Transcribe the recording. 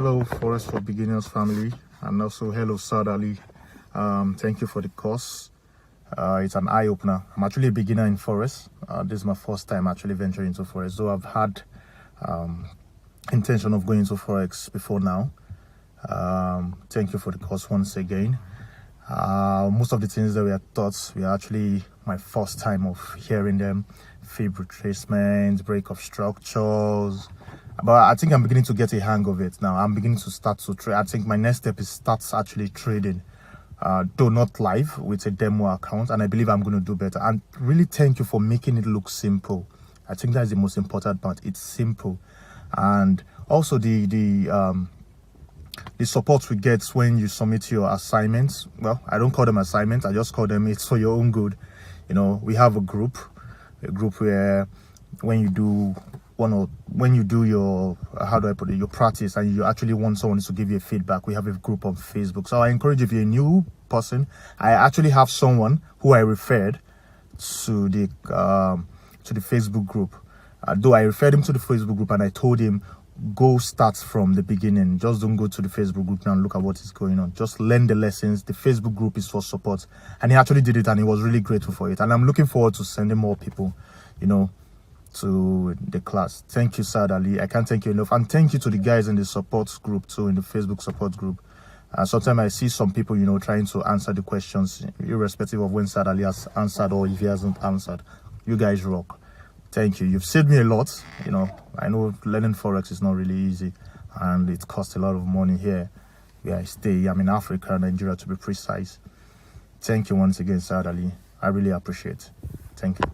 Hello, Forex for Beginners family, and also hello, Saad Ali. Thank you for the course. It's an eye-opener. I'm actually a beginner in Forex. This is my first time actually venturing into Forex, though I've had intention of going into Forex before now. Thank you for the course once again. Most of the things that we are taught were actually my first time of hearing them. Fib retracement, break of structures. But I think I'm beginning to get a hang of it now. I'm beginning to start to trade. I think my next step is start actually trading, though not live, with a demo account, and I believe I'm going to do better. And really thank you for making it look simple. I think that's the most important part. It's simple. And also the support we get when you submit your assignments. Well, I don't call them assignments, I just call them it's for your own good. You know, we have a group where when you do your how do I put it, your practice, and you actually want someone to give you feedback, we have a group on Facebook. So I encourage you, if you're a new person, I actually have someone who I referred to the Facebook group. Though I referred him to the Facebook group and I told him, go start from the beginning. Just don't go to the Facebook group now and look at what is going on. Just learn the lessons. The Facebook group is for support. And he actually did it, and he was really grateful for it. And I'm looking forward to sending more people, you know, to the class. Thank you, Saad Ali. I can't thank you enough. And thank you to the guys in the support group too, in the Facebook support group. Sometimes I see some people, you know, trying to answer the questions, irrespective of when Saad Ali has answered or if he hasn't answered. You guys rock. Thank you. You've saved me a lot. You know, I know learning Forex is not really easy, and it costs a lot of money here where I stay. I'm in Africa, Nigeria to be precise. Thank you once again, Saad Ali. I really appreciate it. Thank you.